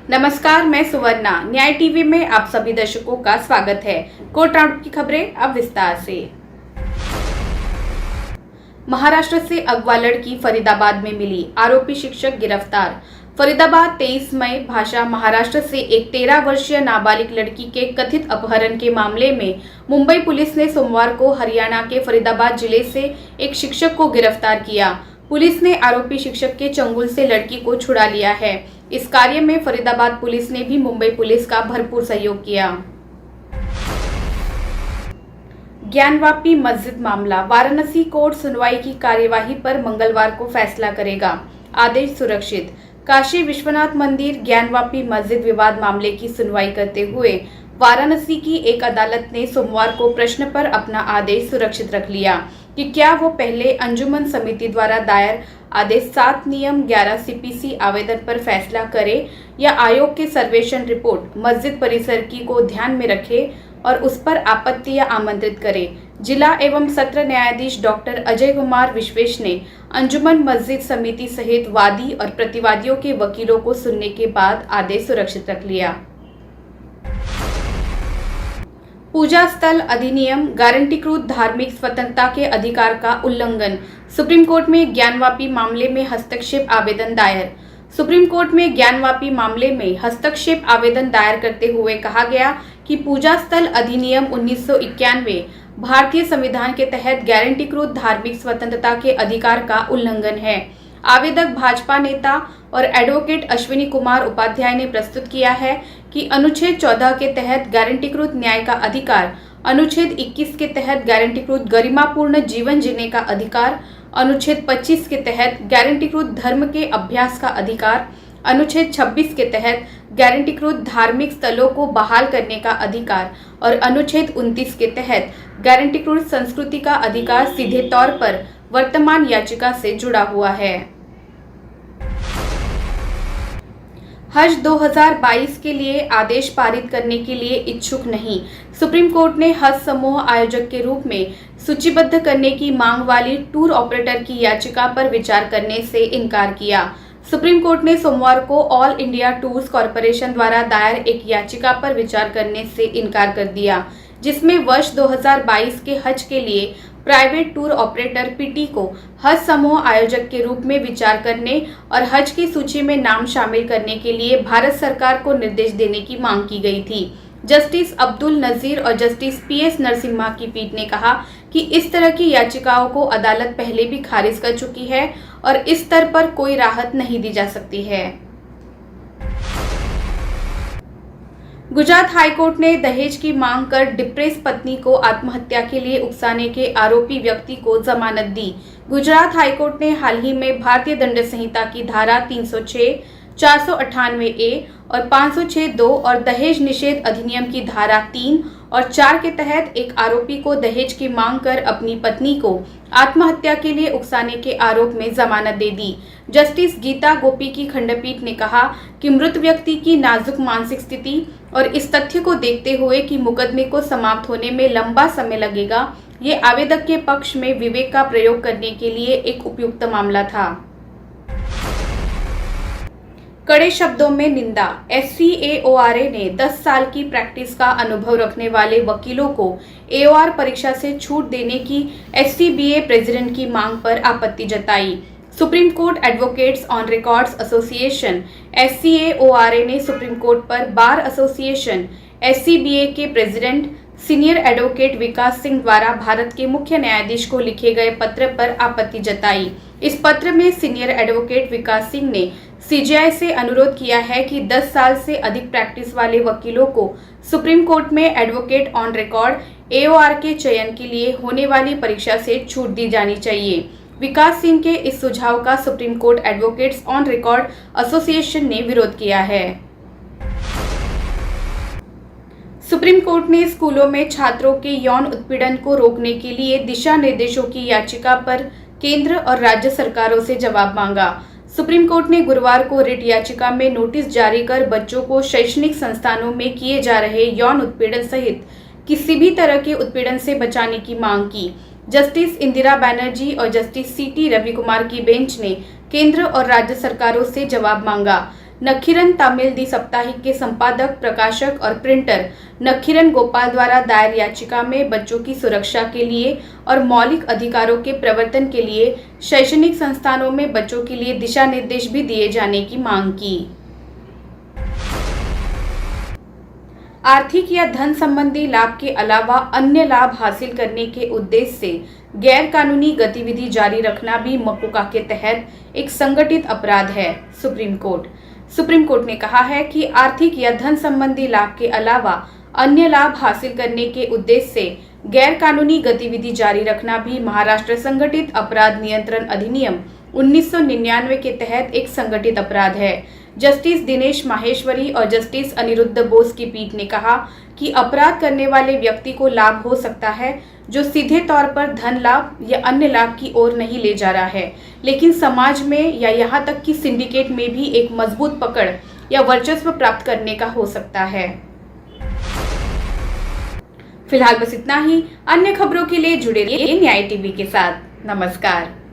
नमस्कार, मैं सुवर्णा। न्याय टीवी में आप सभी दर्शकों का स्वागत है। कोर्ट राउंड की खबरें अब विस्तार से। महाराष्ट्र से अगवा लड़की फरीदाबाद में मिली, आरोपी शिक्षक गिरफ्तार। फरीदाबाद 23 मई भाषा महाराष्ट्र से एक 13 वर्षीय नाबालिग लड़की के कथित अपहरण के मामले में मुंबई पुलिस ने सोमवार को हरियाणा के फरीदाबाद जिले से एक शिक्षक को गिरफ्तार किया। पुलिस ने आरोपी शिक्षक के चंगुल से लड़की को छुड़ा लिया है। इस कार्य में फरीदाबाद पुलिस ने भी मुंबई पुलिस का भरपूर सहयोग किया। ज्ञानवापी मस्जिद मामला, वाराणसी कोर्ट सुनवाई की कार्यवाही पर मंगलवार को फैसला करेगा, आदेश सुरक्षित। काशी विश्वनाथ मंदिर ज्ञानवापी मस्जिद विवाद मामले की सुनवाई करते हुए वाराणसी की एक अदालत ने सोमवार को प्रश्न पर अपना आदेश सुरक्षित रख लिया कि क्या वो पहले अंजुमन समिति द्वारा दायर आदेश 7 नियम 11 सीपीसी आवेदन पर फैसला करे या आयोग के सर्वेक्षण रिपोर्ट मस्जिद परिसर की को ध्यान में रखे और उस पर आपत्ति या आमंत्रित करे। जिला एवं सत्र न्यायाधीश डॉक्टर अजय कुमार विश्वेश ने अंजुमन मस्जिद समिति सहित वादी और प्रतिवादियों के वकीलों को सुनने के बाद आदेश सुरक्षित रख लिया। पूजा स्थल अधिनियम गारंटीकृत धार्मिक स्वतंत्रता के अधिकार का उल्लंघन, सुप्रीम कोर्ट में ज्ञानवापी मामले में हस्तक्षेप आवेदन दायर। सुप्रीम कोर्ट में ज्ञानवापी मामले में हस्तक्षेप आवेदन दायर करते हुए कहा गया कि पूजा स्थल अधिनियम 1991 भारतीय संविधान के तहत गारंटीकृत धार्मिक स्वतंत्रता के अधिकार का उल्लंघन है। आवेदक भाजपा नेता और एडवोकेट अश्विनी कुमार उपाध्याय ने प्रस्तुत किया है कि अनुच्छेद 14 के तहत गारंटीकृत न्याय का अधिकार, अनुच्छेद 21 के तहत गारंटीकृत गरिमापूर्ण जीवन जीने का अधिकार, अनुच्छेद 25 के तहत गारंटीकृत धर्म के अभ्यास का अधिकार, अनुच्छेद 26 के तहत गारंटीकृत धार्मिक स्थलों को बहाल करने का अधिकार और अनुच्छेद 29 के तहत गारंटीकृत संस्कृति का अधिकार सीधे तौर पर वर्तमान याचिका से जुड़ा हुआ है। हज 2022 के लिए आदेश पारित करने के लिए इच्छुक नहीं, सुप्रीम कोर्ट ने हज समूह आयोजक के रूप में सूचीबद्ध करने की मांग वाली टूर ऑपरेटर की याचिका पर विचार करने से इनकार किया। सुप्रीम कोर्ट ने सोमवार को ऑल इंडिया टूर्स कॉरपोरेशन द्वारा दायर एक याचिका पर विचार करने से इनकार कर दिया, जिसमें वर्ष 2022 के हज के लिए प्राइवेट टूर ऑपरेटर पीटी को हज समूह आयोजक के रूप में विचार करने और हज की सूची में नाम शामिल करने के लिए भारत सरकार को निर्देश देने की मांग की गई थी। जस्टिस अब्दुल नजीर और जस्टिस पीएस नरसिम्हा की पीठ ने कहा कि इस तरह की याचिकाओं को अदालत पहले भी खारिज कर चुकी है और इस स्तर पर कोई राहत नहीं दी जा सकती है। गुजरात हाईकोर्ट ने दहेज की मांग कर डिप्रेस पत्नी को आत्महत्या के लिए उकसाने के आरोपी व्यक्ति को जमानत दी। गुजरात हाईकोर्ट ने हाल ही में भारतीय दंड संहिता की धारा 306, 498 ए और 506(2) और दहेज निषेध अधिनियम की धारा 3 और 4 के तहत एक आरोपी को दहेज की मांग कर अपनी पत्नी को आत्महत्या के लिए उकसाने के आरोप में जमानत दे दी। जस्टिस गीता गोपी की खंडपीठ ने कहा कि मृत व्यक्ति की नाजुक मानसिक स्थिति और इस तथ्य को देखते हुए कि मुकदमे को समाप्त होने में लंबा समय लगेगा, ये आवेदक के पक्ष में विवेक का प्रयोग करने के लिए एक उपयुक्त मामला था। कड़े शब्दों में निंदा, SCAORA ने 10 साल की प्रैक्टिस का अनुभव रखने वाले वकीलों को AOR परीक्षा से छूट देने की SCBA प्रेसिडेंट की मांग पर आपत्ति जताई। Supreme court advocates on records association SCAORA ने सुप्रीम कोर्ट पर बार एसोसिएशन SCBA के प्रेसिडेंट सीनियर एडवोकेट विकास सिंह द्वारा भारत के मुख्य न्यायाधीश को लिखे गए पत्र पर आपत्ति जताई। इस पत्र में सीनियर एडवोकेट विकास सिंह ने CJI से अनुरोध किया है कि 10 साल से अधिक प्रैक्टिस वाले वकीलों को सुप्रीम कोर्ट में एडवोकेट ऑन रिकॉर्ड AOR के चयन के लिए होने वाली परीक्षा से छूट दी जानी चाहिए। विकास सिंह के इस सुझाव का supreme court advocates on record association ने विरोध किया है। सुप्रीम कोर्ट ने स्कूलों में छात्रों के यौन उत्पीड़न को रोकने के लिए दिशा निर्देशों की याचिका पर केंद्र और राज्य सरकारों से जवाब मांगा। सुप्रीम कोर्ट ने गुरुवार को रिट याचिका में नोटिस जारी कर बच्चों को शैक्षणिक संस्थानों में किए जा रहे यौन उत्पीड़न सहित किसी भी तरह के उत्पीड़न से बचाने की मांग की। जस्टिस इंदिरा बनर्जी और जस्टिस CT रवि कुमार की बेंच ने केंद्र और राज्य सरकारों से जवाब मांगा। नखीरन तमिल दी साप्ताहिक के संपादक, प्रकाशक और प्रिंटर नखीरन गोपाल द्वारा दायर याचिका में बच्चों की सुरक्षा के लिए और मौलिक अधिकारों के प्रवर्तन के लिए शैक्षणिक संस्थानों में बच्चों के लिए दिशा निर्देश भी दिए जाने की मांग की। आर्थिक या धन संबंधी लाभ के अलावा अन्य लाभ हासिल करने के उद्देश्य से गैर कानूनी गतिविधि जारी रखना भी मकोका के तहत एक संगठित अपराध है। सुप्रीम कोर्ट ने कहा है कि आर्थिक या धन संबंधी लाभ के अलावा अन्य लाभ हासिल करने के उद्देश्य से गैर कानूनी गतिविधि जारी रखना भी महाराष्ट्र संगठित अपराध नियंत्रण अधिनियम 1999 के तहत एक संगठित अपराध है। जस्टिस दिनेश माहेश्वरी और जस्टिस अनिरुद्ध बोस की पीठ ने कहा कि अपराध करने वाले व्यक्ति को लाभ हो सकता है जो सीधे तौर पर धन लाभ या अन्य लाभ की ओर नहीं ले जा रहा है, लेकिन समाज में या यहाँ तक कि सिंडिकेट में भी एक मजबूत पकड़ या वर्चस्व प्राप्त करने का हो सकता है। फिलहाल बस इतना ही। अन्य खबरों के लिए जुड़े रहिए न्याय टीवी के साथ। नमस्कार।